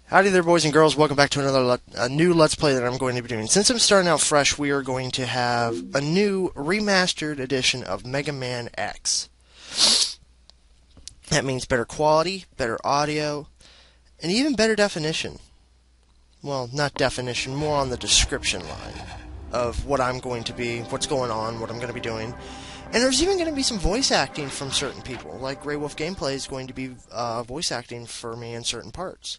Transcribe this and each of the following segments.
Howdy there, boys and girls. Welcome back to another new Let's Play that I'm going to be doing. Since I'm starting out fresh, we are going to have a new remastered edition of Mega Man X. That means better quality, better audio, and even better definition. Well, not definition, more on the description line of what I'm going to be, what's going on, what I'm going to be doing. And there's even going to be some voice acting from certain people. Like Grey Wolf Gameplay is going to be voice acting for me in certain parts.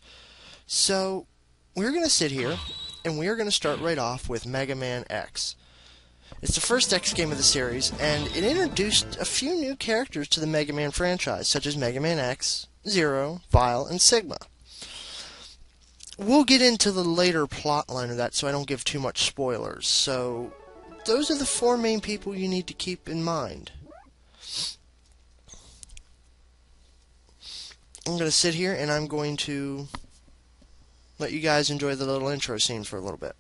So, we're going to sit here, and we are going to start right off with Mega Man X. It's the first X game of the series, and it introduced a few new characters to the Mega Man franchise, such as Mega Man X, Zero, Vile, and Sigma. We'll get into the later plot line of that, so I don't give too much spoilers. So, those are the four main people you need to keep in mind. I'm going to sit here, and I'm going to let you guys enjoy the little intro scene for a little bit.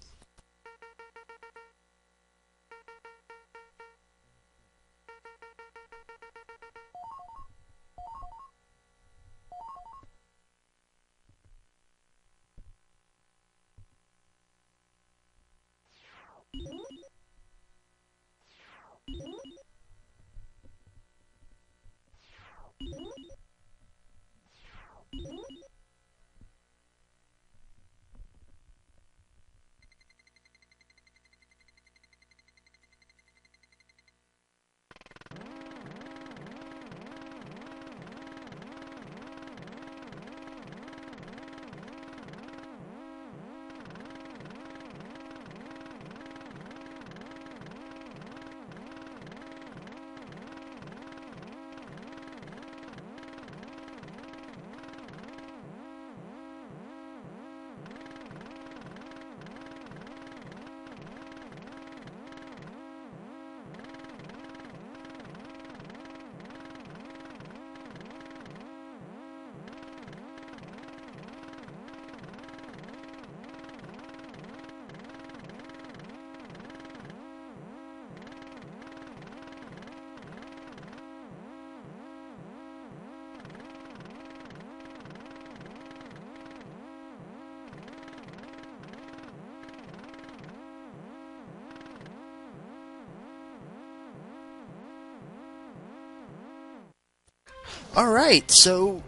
Alright, so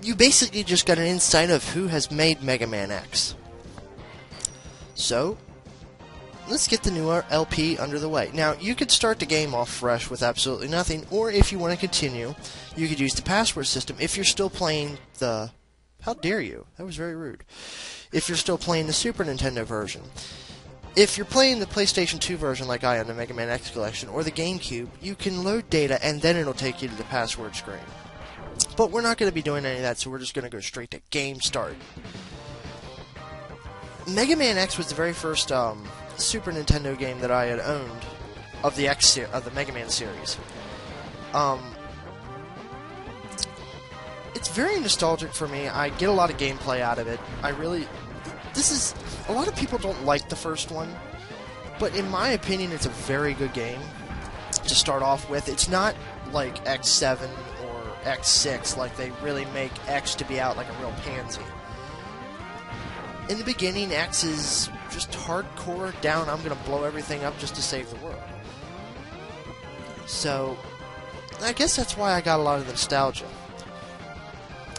you basically just got an insight of who has made Mega Man X. So, let's get the new LP under the way. Now, you could start the game off fresh with absolutely nothing, or if you want to continue, you could use the password system if you're still playing the... How dare you? That was very rude. If you're still playing the Super Nintendo version. If you're playing the PlayStation 2 version like I am, the Mega Man X Collection, or the GameCube, you can load data and then it'll take you to the password screen. But we're not going to be doing any of that, so we're just going to go straight to game start. Mega Man X was the very first Super Nintendo game that I had owned of the Mega Man series. It's very nostalgic for me. I get a lot of gameplay out of it. A lot of people don't like the first one, but in my opinion, it's a very good game to start off with. It's not like X7 or X6, like they really make X to be out like a real pansy. In the beginning, X is just hardcore down, I'm gonna blow everything up just to save the world. So, I guess that's why I got a lot of the nostalgia.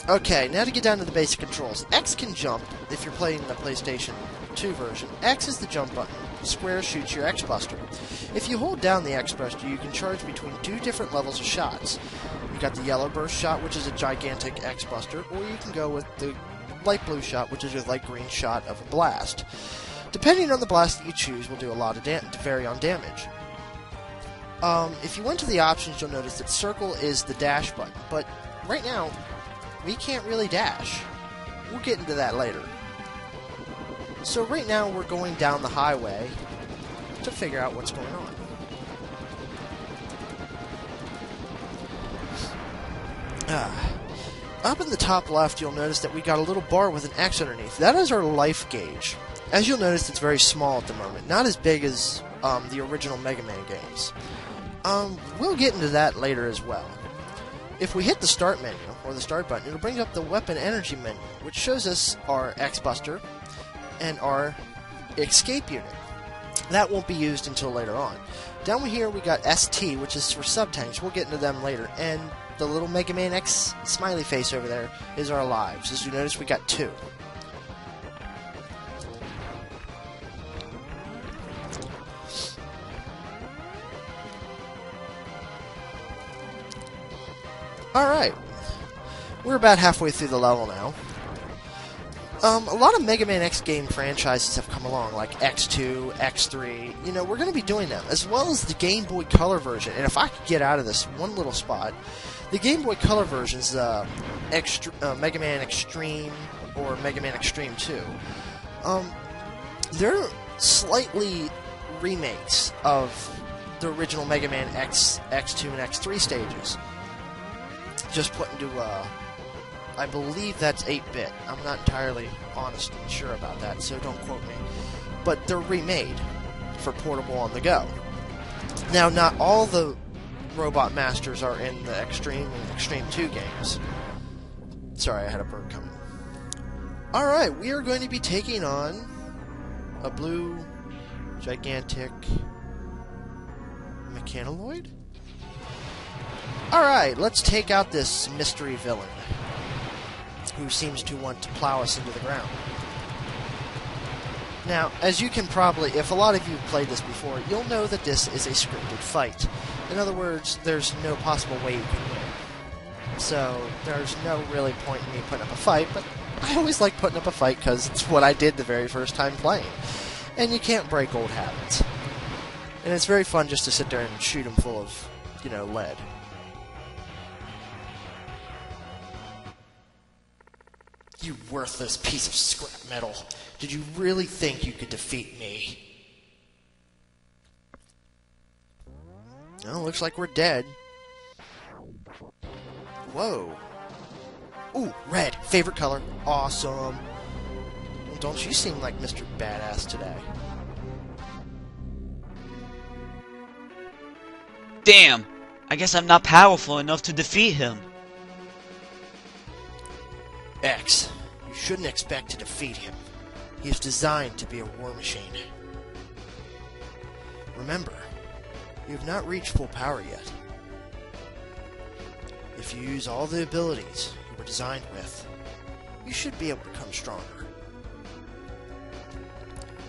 Okay, now to get down to the basic controls. X can jump if you're playing the PlayStation 2 version. X is the jump button. Square shoots your X Buster. If you hold down the X Buster, you can charge between two different levels of shots. You got the yellow burst shot, which is a gigantic X Buster, or you can go with the light blue shot, which is a light green shot of a blast. Depending on the blast that you choose, will do a lot of vary on damage. If you went to the options, you'll notice that circle is the dash button, but right now, we can't really dash. We'll get into that later. So right now we're going down the highway to figure out what's going on. Up in the top left, you'll notice that we got a little bar with an X underneath. That is our life gauge. As you'll notice, it's very small at the moment. Not as big as the original Mega Man games. We'll get into that later as well. if we hit the start menu, or the start button, it'll bring up the weapon energy menu, which shows us our X-Buster and our escape unit. That won't be used until later on. Down here we got ST, which is for sub-tanks. We'll get into them later. And the little Megaman X smiley face over there is our lives. As you notice, we got 2. Alright, we're about halfway through the level now. A lot of Mega Man X game franchises have come along, like X2, X3. You know, we're going to be doing them, as well as the Game Boy Color version. And if I could get out of this one little spot, the Game Boy Color versions, Mega Man Extreme or Mega Man Extreme 2, they're slightly remakes of the original Mega Man X, X2, and X3 stages. Just put into, I believe that's 8-bit. I'm not entirely honest and sure about that, so don't quote me. But they're remade for portable on the go. Now, not all the Robot Masters are in the Extreme and Extreme 2 games. Sorry, I had a bird coming. Alright, we are going to be taking on a blue, gigantic mechanoid? Alright, let's take out this mystery villain who seems to want to plow us into the ground. Now, as you can probably, if a lot of you have played this before, you'll know that this is a scripted fight. In other words, there's no possible way you can win. So, there's no really point in me putting up a fight, but I always like putting up a fight because it's what I did the very first time playing. And you can't break old habits. And it's very fun just to sit there and shoot them full of, you know, lead. You worthless piece of scrap metal. Did you really think you could defeat me? Well, looks like we're dead. Whoa. Ooh, red. Favorite color. Awesome. Well, don't you seem like Mr. Badass today? Damn. I guess I'm not powerful enough to defeat him. X, you shouldn't expect to defeat him. He is designed to be a war machine. Remember, you have not reached full power yet. If you use all the abilities you were designed with, you should be able to become stronger.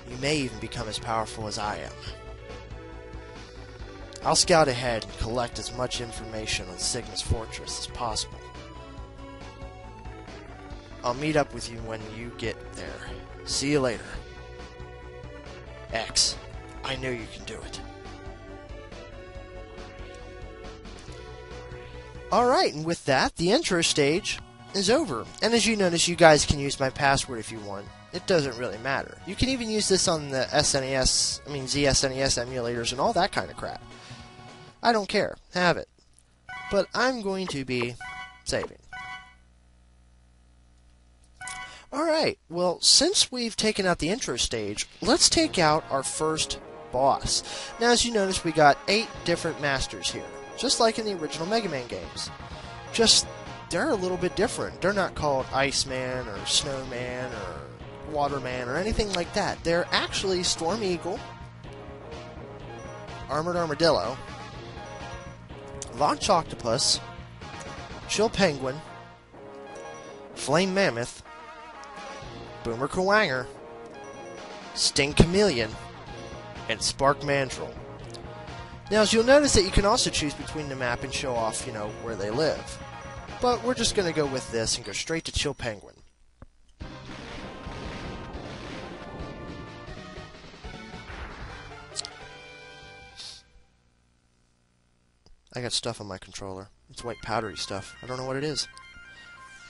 You may even become as powerful as I am. I'll scout ahead and collect as much information on Sigma's fortress as possible. I'll meet up with you when you get there. See you later. X, I know you can do it. Alright, and with that, the intro stage is over. And as you notice, you guys can use my password if you want. It doesn't really matter. You can even use this on the ZSNES emulators and all that kind of crap. I don't care. Have it. But I'm going to be saving. Alright, well, since we've taken out the intro stage, let's take out our first boss. Now, as you notice, we got 8 different masters here, just like in the original Mega Man games. Just, they're a little bit different. They're not called Iceman, or Snowman, or Waterman, or anything like that. They're actually Storm Eagle, Armored Armadillo, Launch Octopus, Chill Penguin, Flame Mammoth, Boomer Kawanger, Sting Chameleon, and Spark Mandrill. Now, as you'll notice that you can also choose between the map and show off, you know, where they live. But we're just going to go with this and go straight to Chill Penguin. I got stuff on my controller. It's white powdery stuff. I don't know what it is.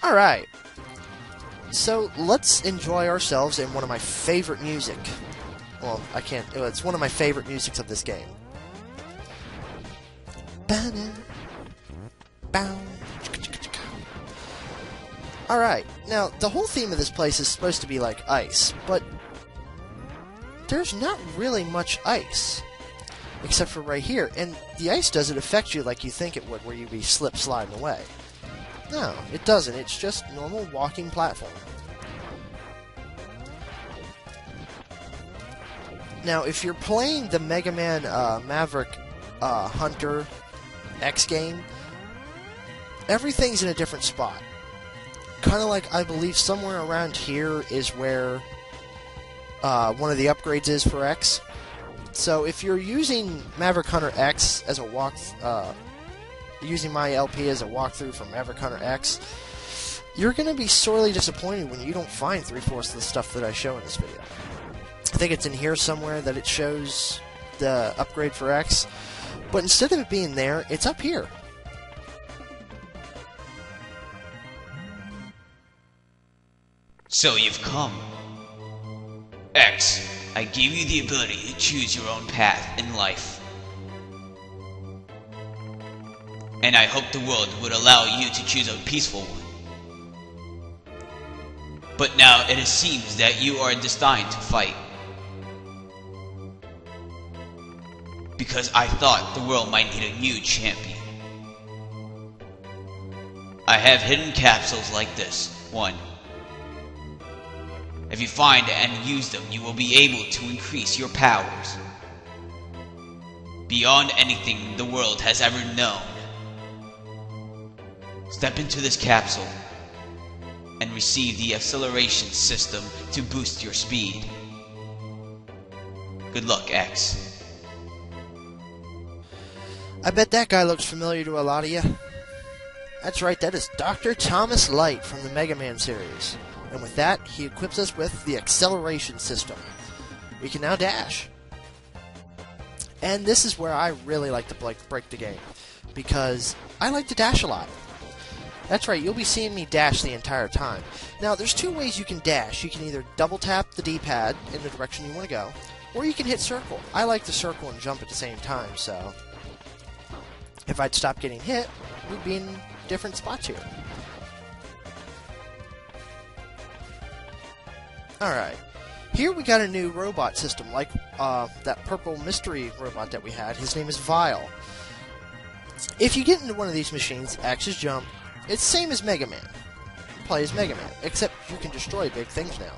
Alright. So, let's enjoy ourselves in one of my favorite music. Well, I can't... It's one of my favorite musics of this game. Alright, now, the whole theme of this place is supposed to be like ice, but there's not really much ice. except for right here. And the ice doesn't affect you like you think it would, where you'd be sliding away. No, it doesn't. It's just normal walking platform. Now, if you're playing the Megaman Maverick Hunter X game, everything's in a different spot. Kind of like, I believe somewhere around here is where one of the upgrades is for X. So if you're using Maverick Hunter X as a using my LP as a walkthrough for Maverick Hunter X, you're going to be sorely disappointed when you don't find 3/4 of the stuff that I show in this video. I think it's in here somewhere that it shows the upgrade for X, but instead of it being there, it's up here. So you've come. X, I gave you the ability to choose your own path in life. And I hope the world would allow you to choose a peaceful one. But now it seems that you are destined to fight. Because I thought the world might need a new champion. I have hidden capsules like this. 1. If you find and use them, you will be able to increase your powers beyond anything the world has ever known. Step into this capsule and receive the acceleration system to boost your speed. Good luck, X. I bet that guy looks familiar to a lot of you. That's right, that is Dr. Thomas Light from the Mega Man series. And with that, he equips us with the acceleration system. We can now dash. And this is where I really like to break the game, because I like to dash a lot. That's right, you'll be seeing me dash the entire time. Now, there's 2 ways you can dash. You can either double tap the D-pad in the direction you want to go, or you can hit circle. I like to circle and jump at the same time, so if I'd stop getting hit, we'd be in different spots here. Alright, here we got a new robot system, like that purple mystery robot that we had. His name is Vile. If you get into one of these machines, X is jump. It's the same as Mega Man. Play as Mega Man, except you can destroy big things now.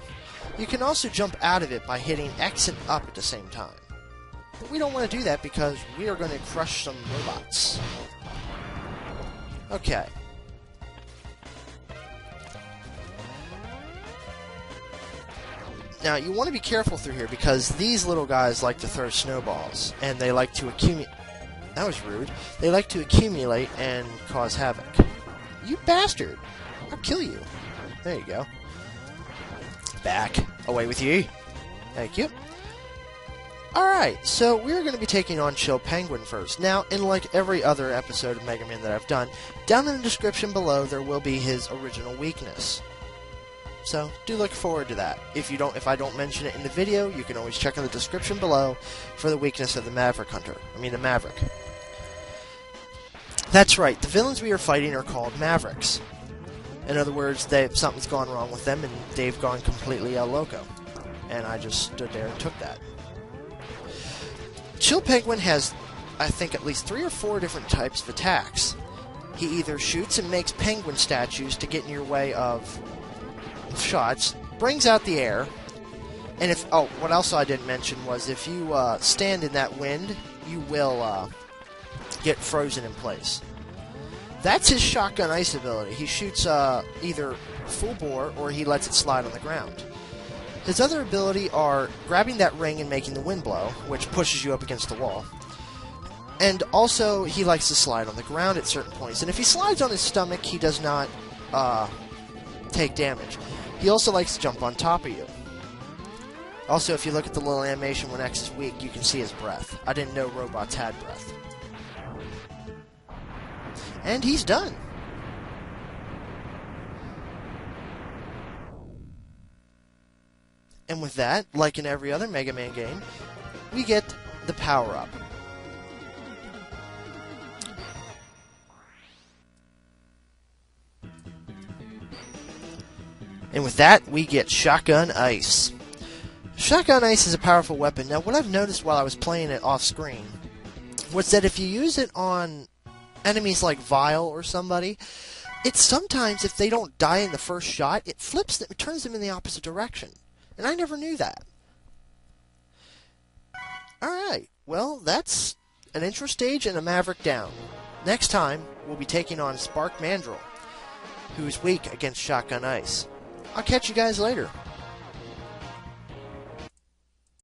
You can also jump out of it by hitting X and up at the same time. But we don't want to do that because we are going to crush some robots. Okay. Now, you want to be careful through here because these little guys like to throw snowballs, and they like to accumulate. That was rude. They like to accumulate and cause havoc. You bastard! I'll kill you. There you go. Back. Away with you. Thank you. Alright, so we're going to be taking on Chill Penguin first. Now, in like every other episode of Mega Man that I've done, down in the description below there will be his original weakness. So, do look forward to that. If I don't mention it in the video, you can always check in the description below for the weakness of the Maverick Hunter. The Maverick. That's right, the villains we are fighting are called Mavericks. In other words, something's gone wrong with them, and they've gone completely El Loco. And I just stood there and took that. Chill Penguin has, I think, at least 3 or 4 different types of attacks. He either shoots and makes penguin statues to get in your way of shots, brings out the air, and what else I didn't mention was if you stand in that wind, you will get frozen in place. That's his shotgun ice ability. He shoots either full bore or he lets it slide on the ground. His other ability are grabbing that ring and making the wind blow, which pushes you up against the wall. And also, he likes to slide on the ground at certain points. And if he slides on his stomach, he does not take damage. He also likes to jump on top of you. Also, if you look at the little animation when X is weak, you can see his breath. I didn't know robots had breath. And he's done. And with that, like in every other Mega Man game, we get the power-up. And with that, we get Shotgun Ice. Shotgun Ice is a powerful weapon. Now, what I've noticed while I was playing it off-screen was that if you use it on enemies like Vile or somebody, it's sometimes, if they don't die in the first shot, it flips them, it turns them in the opposite direction. And I never knew that. Alright, well, that's an intro stage and a Maverick down. Next time, we'll be taking on Spark Mandrill, who's weak against Shotgun Ice. I'll catch you guys later.